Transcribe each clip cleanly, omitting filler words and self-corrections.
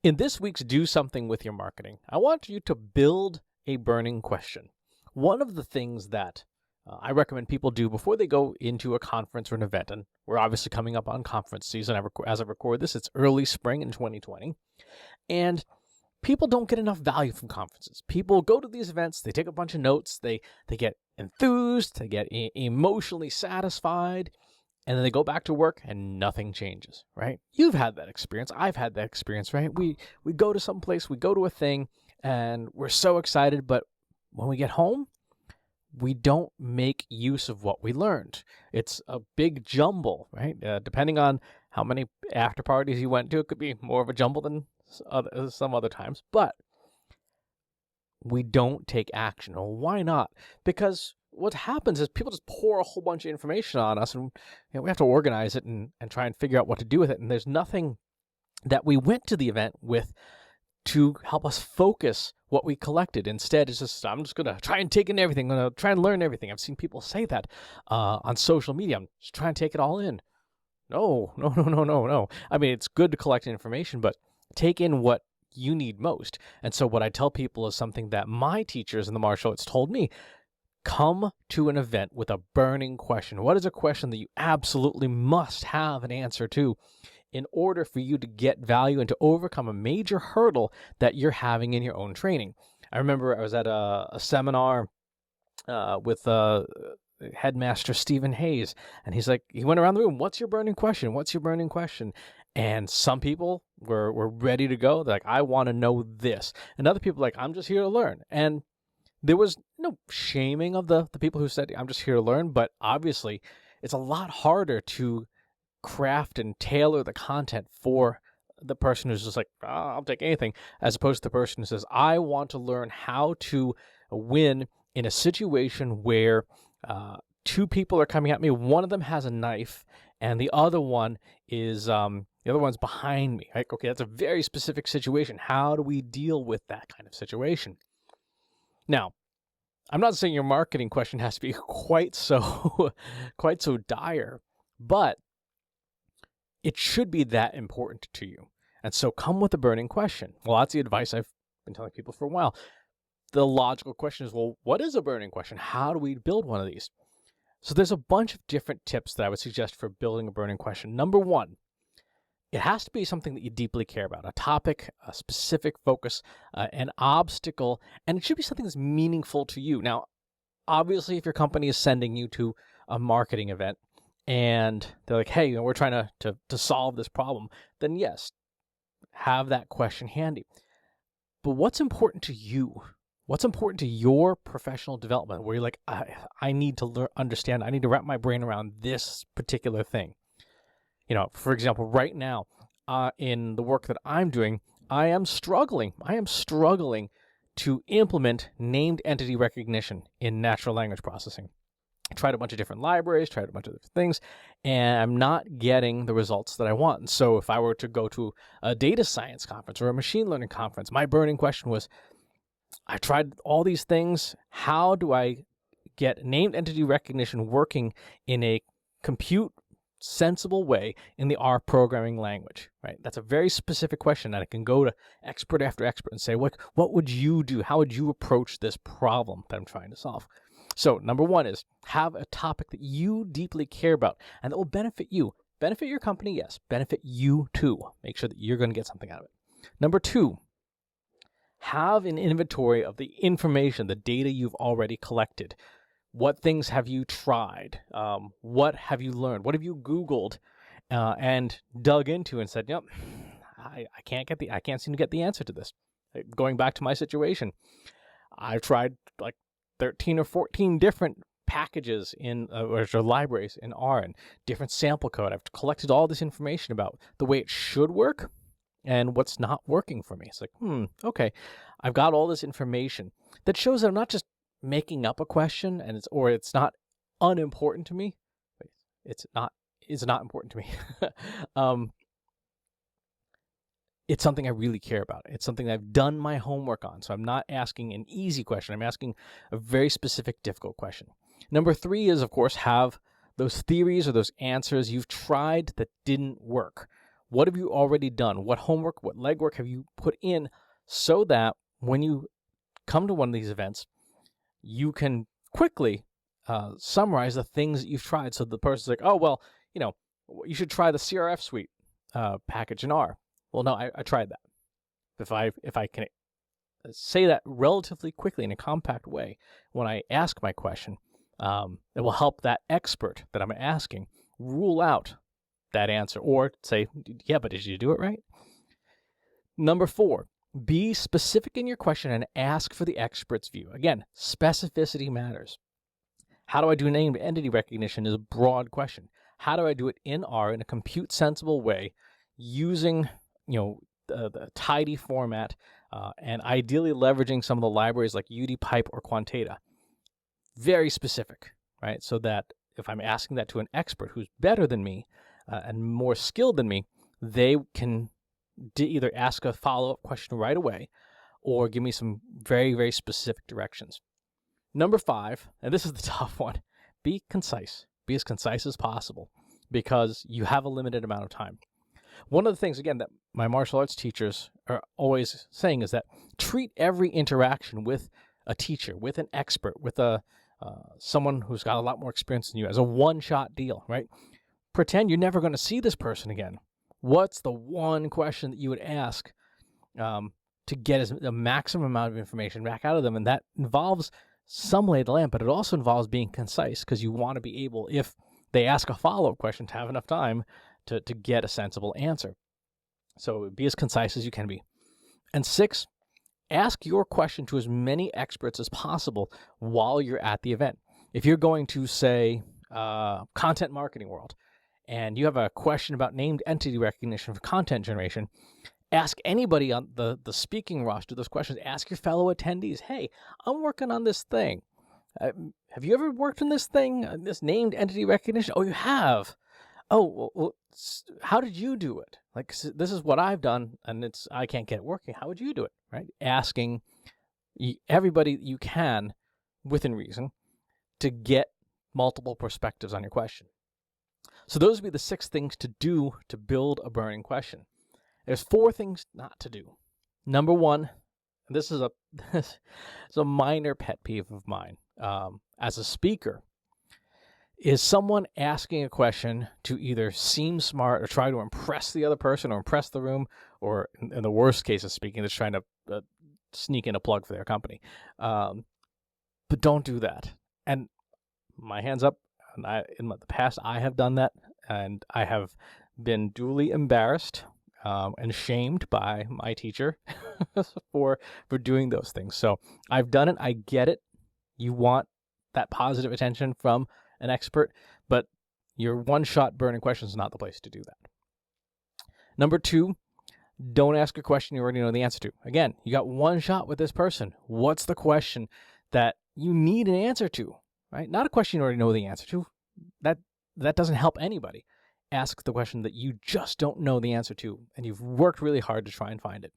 In this week's Do Something With Your Marketing, I want you to build a burning question. One of the things that I recommend people do before they go into a conference or an event, and we're obviously coming up on conference season. As I record this, it's early spring in 2020, and people don't get enough value from conferences. People go to these events, they take a bunch of notes, they get enthused, they get emotionally satisfied, and then they go back to work and nothing changes, right? You've had that experience. I've had that experience, right? We go to some place, we go to a thing, and we're so excited, but when we get home, we don't make use of what we learned. It's a big jumble, right? Depending on how many after parties you went to, it could be more of a jumble than some other times, but we don't take action. Well, why not? Because what happens is people just pour a whole bunch of information on us, and we have to organize it and try and figure out what to do with it. And there's nothing that we went to the event with to help us focus what we collected. Instead, it's just, I'm just going to try and take in everything. I'm going to try and learn everything. I've seen people say that on social media. I'm just trying to take it all in. No. I mean, it's good to collect information, but take in what you need most. And so what I tell people is something that my teachers in the martial arts told me. Come to an event with a burning question. What is a question that you absolutely must have an answer to in order for you to get value and to overcome a major hurdle that you're having in your own training? I remember I was at a seminar with headmaster Stephen Hayes, and he went around the room, what's your burning question? What's your burning question? And some people were ready to go. They're like, I want to know this. And other people like, I'm just here to learn. And there was no shaming of the people who said, I'm just here to learn, but obviously it's a lot harder to craft and tailor the content for the person who's just like, I'll take anything, as opposed to the person who says, I want to learn how to win in a situation where two people are coming at me. One of them has a knife, and the other one is the other one's behind me. Like, okay, that's a very specific situation. How do we deal with that kind of situation? Now, I'm not saying your marketing question has to be quite so dire, but it should be that important to you. And so come with a burning question. Well, that's the advice I've been telling people for a while. The logical question is, well, what is a burning question? How do we build one of these? So there's a bunch of different tips that I would suggest for building a burning question. Number one, it has to be something that you deeply care about, a topic, a specific focus, an obstacle, and it should be something that's meaningful to you. Now, obviously, if your company is sending you to a marketing event and they're like, hey, we're trying to solve this problem, then yes, have that question handy. But what's important to you? What's important to your professional development where you're like, I need to understand, I need to wrap my brain around this particular thing? For example, right now, in the work that I'm doing, I am struggling to implement named entity recognition in natural language processing. I tried a bunch of different libraries, tried a bunch of different things, and I'm not getting the results that I want. And so if I were to go to a data science conference or a machine learning conference, my burning question was, I tried all these things. How do I get named entity recognition working in a compute sensible way in the R programming language, right? That's a very specific question, and I can go to expert after expert and say, what would you do? How would you approach this problem that I'm trying to solve? So number one is have a topic that you deeply care about and that will benefit you. Benefit your company, yes. Benefit you too. Make sure that you're going to get something out of it. Number two, have an inventory of the information, the data you've already collected. What things have you tried? What have you learned? What have you Googled and dug into and said, yep, I can't seem to get the answer to this. Going back to my situation, I've tried like 13 or 14 different packages or libraries in R and different sample code. I've collected all this information about the way it should work and what's not working for me. It's like, okay, I've got all this information that shows that I'm not just making up a question and it's not unimportant to me. It's not important to me. It's something I really care about. It's something I've done my homework on. So I'm not asking an easy question. I'm asking a very specific, difficult question. Number three is, of course, have those theories or those answers you've tried that didn't work. What have you already done? What homework, what legwork have you put in so that when you come to one of these events, you can quickly summarize the things that you've tried. So the person's like, oh, well, you should try the CRF suite package in R. Well, no, I tried that. If I can say that relatively quickly in a compact way when I ask my question, it will help that expert that I'm asking rule out that answer or say, yeah, but did you do it right? Number 4, be specific in your question and ask for the expert's view. Again, specificity matters. How do I do named entity recognition is a broad question. How do I do it in R in a compute sensible way using, the tidy format and ideally leveraging some of the libraries like UDPipe or Quantata? Very specific, right? So that if I'm asking that to an expert who's better than me and more skilled than me, they can either ask a follow-up question right away or give me some very, very specific directions. Number 5, and this is the tough one, be concise. Be as concise as possible because you have a limited amount of time. One of the things, again, that my martial arts teachers are always saying is that treat every interaction with a teacher, with an expert, with someone who's got a lot more experience than you as a one-shot deal, right? Pretend you're never going to see this person again. What's the one question that you would ask to get the maximum amount of information back out of them? And that involves some lay of the land, but it also involves being concise because you want to be able, if they ask a follow-up question, to have enough time to get a sensible answer. So be as concise as you can be. And 6, ask your question to as many experts as possible while you're at the event. If you're going to, say, content marketing world, and you have a question about named entity recognition for content generation, ask anybody on the speaking roster those questions. Ask your fellow attendees, hey, I'm working on this thing. Have you ever worked on this thing, this named entity recognition? Oh, you have? Oh, well, how did you do it? Like, this is what I've done, and I can't get it working. How would you do it, right? Asking everybody you can, within reason, to get multiple perspectives on your question. So those would be the 6 things to do to build a burning question. There's 4 things not to do. Number 1, and this is a minor pet peeve of mine as a speaker, is someone asking a question to either seem smart or try to impress the other person or impress the room, or in the worst case of speaking, they're trying to sneak in a plug for their company. But don't do that. And my hands up, and in the past I have done that, and I have been duly embarrassed and shamed by my teacher for doing those things. So I've done it. I get it. You want that positive attention from an expert, but your one-shot burning question is not the place to do that. Number 2, don't ask a question you already know the answer to. Again, you got one shot with this person. What's the question that you need an answer to, right? Not a question you already know the answer to. That doesn't help anybody. Ask the question that you just don't know the answer to, and you've worked really hard to try and find it.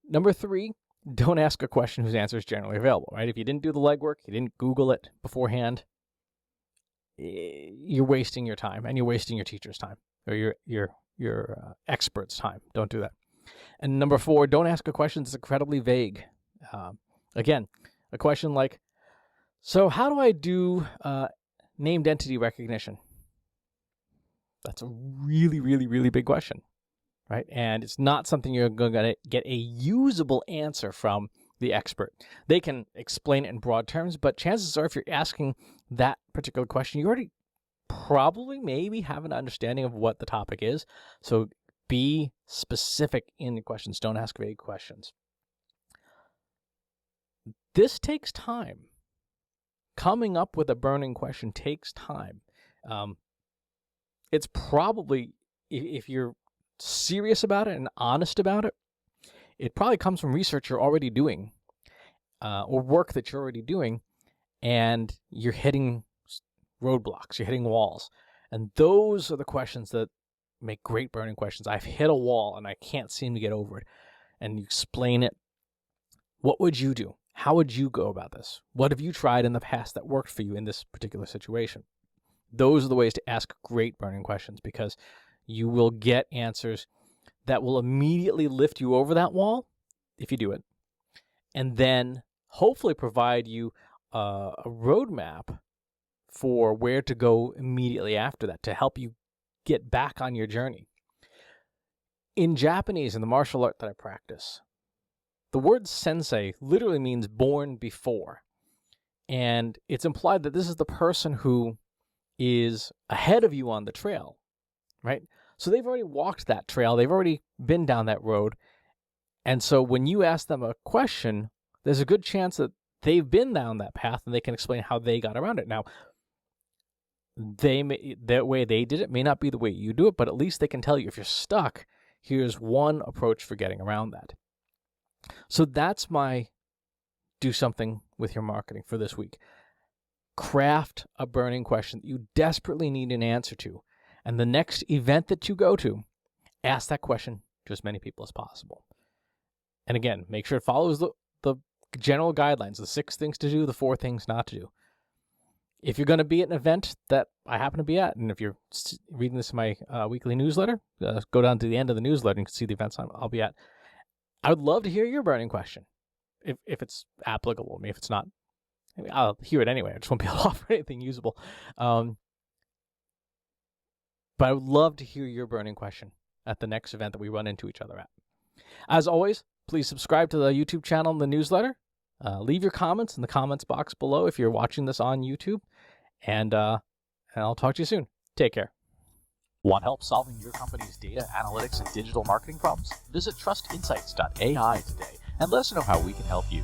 Number 3, don't ask a question whose answer is generally available, right? If you didn't do the legwork, you didn't Google it beforehand, you're wasting your time, and you're wasting your teacher's time, or your expert's time. Don't do that. And number 4, don't ask a question that's incredibly vague. Again, a question like, so how do I do named entity recognition? That's a really, really, really big question, right? And it's not something you're going to get a usable answer from the expert. They can explain it in broad terms, but chances are if you're asking that particular question, you already probably maybe have an understanding of what the topic is. So be specific in the questions. Don't ask vague questions. This takes time. Coming up with a burning question takes time. It's probably, if you're serious about it and honest about it, it probably comes from research you're already doing or work that you're already doing, and you're hitting roadblocks, you're hitting walls. And those are the questions that make great burning questions. I've hit a wall and I can't seem to get over it. And you explain it. What would you do? How would you go about this? What have you tried in the past that worked for you in this particular situation? Those are the ways to ask great burning questions, because You will get answers that will immediately lift you over that wall if you do it, and then hopefully provide you a roadmap for where to go immediately after that to help you get back on your journey. In Japanese, in the martial art that I practice, the word sensei literally means born before. And it's implied that this is the person who is ahead of you on the trail, right? So they've already walked that trail. They've already been down that road. And so when you ask them a question, there's a good chance that they've been down that path and they can explain how they got around it. Now, that way they did it may not be the way you do it, but at least they can tell you if you're stuck, here's one approach for getting around that. So that's my do something with your marketing for this week. Craft a burning question that you desperately need an answer to. And the next event that you go to, ask that question to as many people as possible. And again, make sure it follows the general guidelines, the 6 things to do, the 4 things not to do. If you're going to be at an event that I happen to be at, and if you're reading this in my weekly newsletter, go down to the end of the newsletter and you can see the events I'll be at. I would love to hear your burning question, if it's applicable to me. If it's not, I'll hear it anyway. I just won't be able to offer anything usable. But I would love to hear your burning question at the next event that we run into each other at. As always, please subscribe to the YouTube channel and the newsletter. Leave your comments in the comments box below if you're watching this on YouTube. And I'll talk to you soon. Take care. Want help solving your company's data, analytics, and digital marketing problems? Visit trustinsights.ai today and let us know how we can help you.